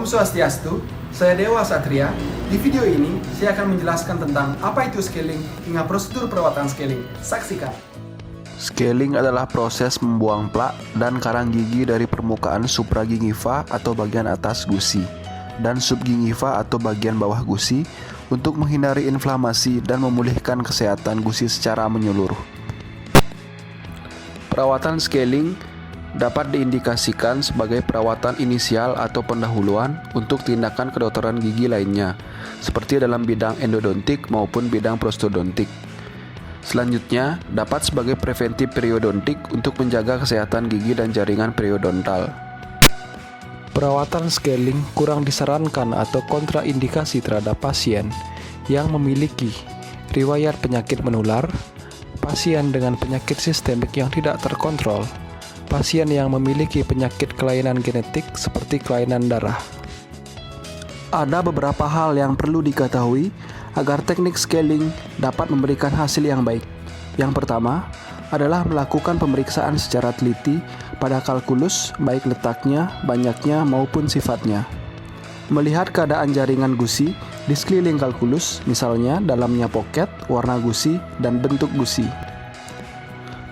Swastiastu, saya Dewa Satria. Di video ini, saya akan menjelaskan tentang apa itu scaling hingga prosedur perawatan scaling. Saksikan. Scaling adalah proses membuang plak dan karang gigi dari permukaan supragingiva atau bagian atas gusi dan subgingiva atau bagian bawah gusi untuk menghindari inflamasi dan memulihkan kesehatan gusi secara menyeluruh. Perawatan scaling dapat diindikasikan sebagai perawatan inisial atau pendahuluan untuk tindakan kedokteran gigi lainnya, seperti dalam bidang endodontik maupun bidang prostodontik. Selanjutnya, dapat sebagai preventif periodontik untuk menjaga kesehatan gigi dan jaringan periodontal. Perawatan scaling kurang disarankan atau kontraindikasi terhadap pasien yang memiliki riwayat penyakit menular, pasien dengan penyakit sistemik yang tidak terkontrol, pasien yang memiliki penyakit kelainan genetik seperti kelainan darah. Ada beberapa hal yang perlu diketahui agar teknik scaling dapat memberikan hasil yang baik. Yang pertama adalah melakukan pemeriksaan secara teliti pada kalkulus, baik letaknya, banyaknya, maupun sifatnya. Melihat keadaan jaringan gusi di sekeliling kalkulus, misalnya dalamnya poket, warna gusi, dan bentuk gusi.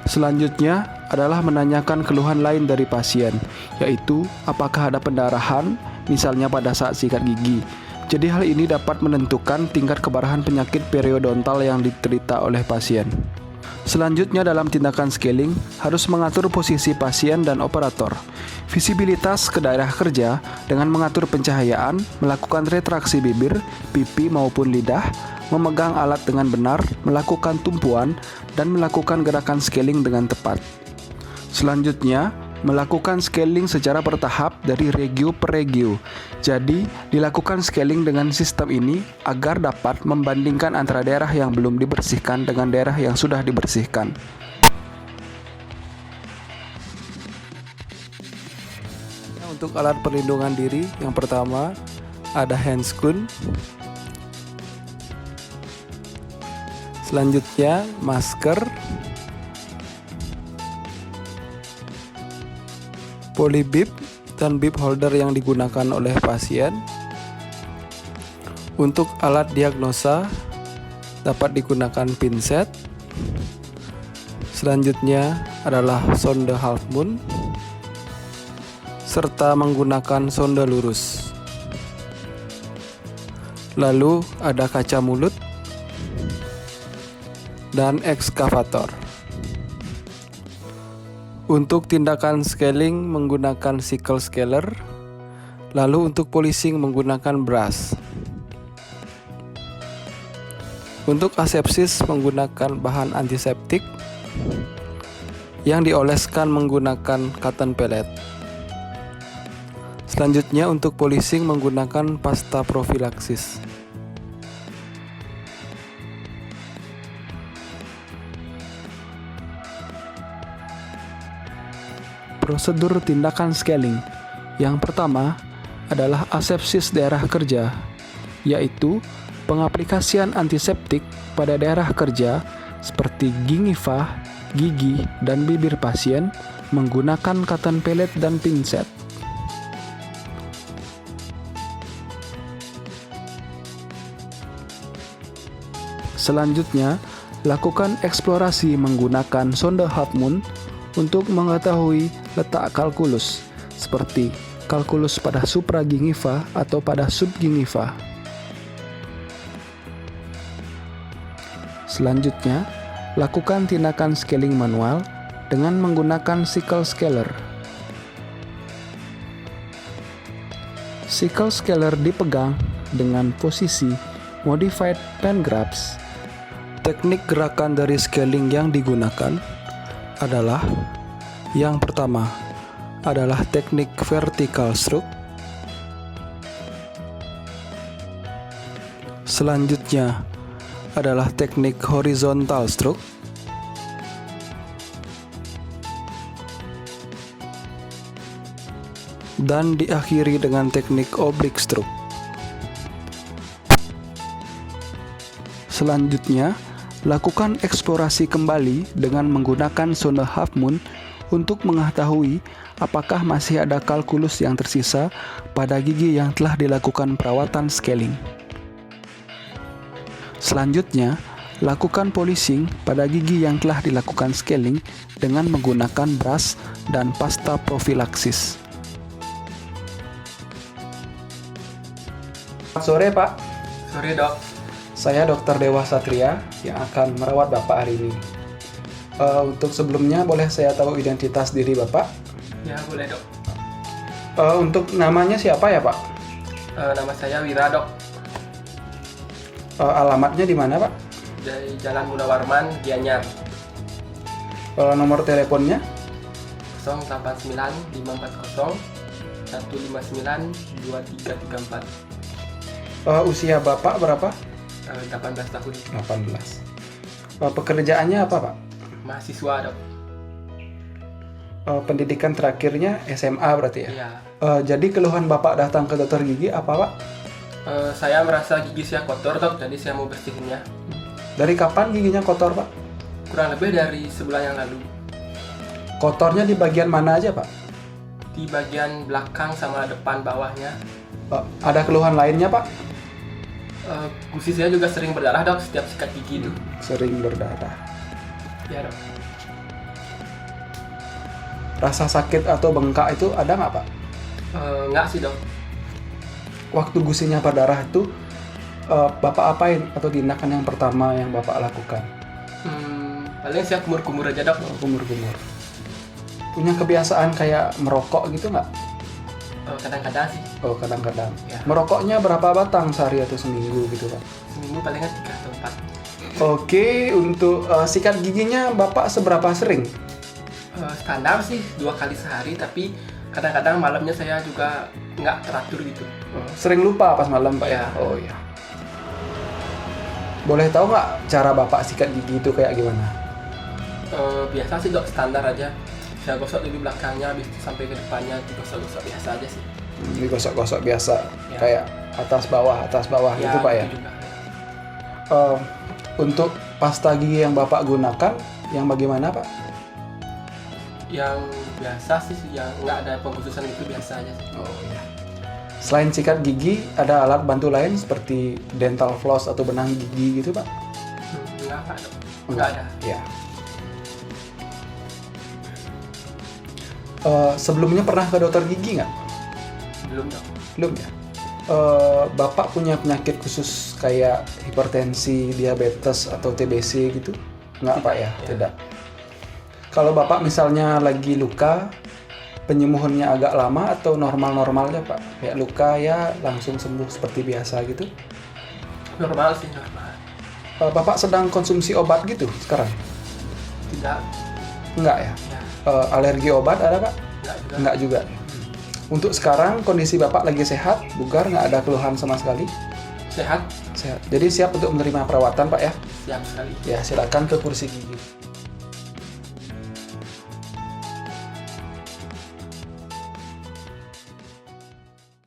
Selanjutnya adalah menanyakan keluhan lain dari pasien, yaitu apakah ada pendarahan, misalnya pada saat sikat gigi. Jadi hal ini dapat menentukan tingkat keparahan penyakit periodontal yang diterita oleh pasien. Selanjutnya dalam tindakan scaling harus mengatur posisi pasien dan operator, visibilitas ke daerah kerja dengan mengatur pencahayaan, melakukan retraksi bibir, pipi maupun lidah, memegang alat dengan benar, melakukan tumpuan, dan melakukan gerakan scaling dengan tepat. Selanjutnya, melakukan scaling secara bertahap dari regio per regio. Jadi, dilakukan scaling dengan sistem ini agar dapat membandingkan antara daerah yang belum dibersihkan dengan daerah yang sudah dibersihkan. Untuk alat perlindungan diri, yang pertama ada handscoon. Selanjutnya, masker, polybib dan bib holder yang digunakan oleh pasien. Untuk alat diagnosa dapat digunakan pinset. Selanjutnya adalah sonde half moon serta menggunakan sonde lurus. Lalu ada kaca mulut dan ekskavator. Untuk tindakan scaling menggunakan sickle scaler, lalu untuk polishing menggunakan brush. Untuk asepsis menggunakan bahan antiseptik yang dioleskan menggunakan cotton pellet. Selanjutnya untuk polishing menggunakan pasta profilaksis. Prosedur tindakan scaling. Yang pertama adalah asepsis daerah kerja, yaitu pengaplikasian antiseptik pada daerah kerja seperti gingiva, gigi, dan bibir pasien menggunakan cotton pellet dan pinset. Selanjutnya, lakukan eksplorasi menggunakan sonde half moon untuk mengetahui letak kalkulus, seperti kalkulus pada supragingiva atau pada subgingiva. Selanjutnya, lakukan tindakan scaling manual dengan menggunakan sickle scaler. Sickle scaler dipegang dengan posisi modified pen grabs. Teknik gerakan dari scaling yang digunakan adalah yang pertama adalah teknik vertical stroke. Selanjutnya adalah teknik horizontal stroke. Dan diakhiri dengan teknik oblique stroke. Selanjutnya, lakukan eksplorasi kembali dengan menggunakan sonde half moon untuk mengetahui apakah masih ada kalkulus yang tersisa pada gigi yang telah dilakukan perawatan scaling. Selanjutnya, lakukan polishing pada gigi yang telah dilakukan scaling dengan menggunakan brush dan pasta profilaksis. Selamat sore, Pak. Sore, Dok. Saya Dr. Dewa Satria yang akan merawat Bapak hari ini. Untuk sebelumnya, boleh saya tahu identitas diri Bapak? Ya, boleh, Dok. Untuk namanya siapa ya, Pak? Nama saya Wira, Dok. Alamatnya di mana, Pak? Dari Jalan Munawarman, Gianyar. Nomor teleponnya? 089 540 159 2334. Usia Bapak berapa? 18 tahun. 18. Pekerjaannya apa, Pak? Mahasiswa, Dok. Pendidikan terakhirnya SMA berarti ya? Iya. Jadi keluhan Bapak datang ke dokter gigi apa, Pak? Saya merasa gigi saya kotor, Dok, jadi saya mau bersihinnya. Dari kapan giginya kotor, Pak? Kurang lebih dari sebulan yang lalu. Kotornya di bagian mana aja, Pak? Di bagian belakang sama depan bawahnya. Ada keluhan lainnya, Pak? Gusi saya juga sering berdarah, Dok, setiap sikat gigi itu. Sering berdarah. Ya, Dok. Rasa sakit atau bengkak itu ada nggak, Pak? Nggak sih, Dok. Waktu gusinya berdarah itu, Bapak apain atau tindakan yang pertama yang Bapak lakukan? Paling saya kumur-kumur aja, Dok. Kumur-kumur. Punya kebiasaan kayak merokok gitu nggak? Kadang-kadang sih. Oh, kadang-kadang. Ya. Merokoknya berapa batang sehari atau seminggu gitu, Pak? Seminggu palingan 3 atau 4. Oke, untuk sikat giginya Bapak seberapa sering? Standar sih 2 kali sehari, tapi kadang-kadang malamnya saya juga nggak teratur gitu. Sering lupa pas malam, Pak ya? Ya. Oh iya. Boleh tahu nggak cara Bapak sikat gigi itu kayak gimana? Biasa sih, Dok, standar aja. Saya gosok dulu belakangnya, habis itu sampai ke depannya digosok-gosok biasa aja sih. Digosok-gosok biasa, Ya. kayak atas bawah gitu, Pak ya? gitu juga. Untuk pasta gigi yang Bapak gunakan, yang bagaimana, Pak? Yang biasa sih, yang nggak ada pengkhususan itu biasa aja sih. Oh iya. Selain sikat gigi, ada alat bantu lain seperti dental floss atau benang gigi gitu, Pak? Nggak, Dok. Nggak ada. Ya. Sebelumnya pernah ke dokter gigi nggak? Belum, Dok. Belum ya? Bapak punya penyakit khusus kayak hipertensi, diabetes, atau TBC gitu? Nggak, Pak ya? Tidak. Kalau Bapak misalnya lagi luka, penyembuhannya agak lama atau normal-normal aja, Pak? Kayak luka ya langsung sembuh seperti biasa gitu? Normal sih, normal. Bapak sedang konsumsi obat gitu sekarang? Tidak. Enggak ya? Ya. Alergi obat ada, Pak? Nggak juga. Enggak juga. Untuk sekarang kondisi Bapak lagi sehat, bugar, nggak ada keluhan sama sekali? Sehat. Sehat. Jadi siap untuk menerima perawatan, Pak ya? Siap sekali. Ya, silakan ke kursi gigi.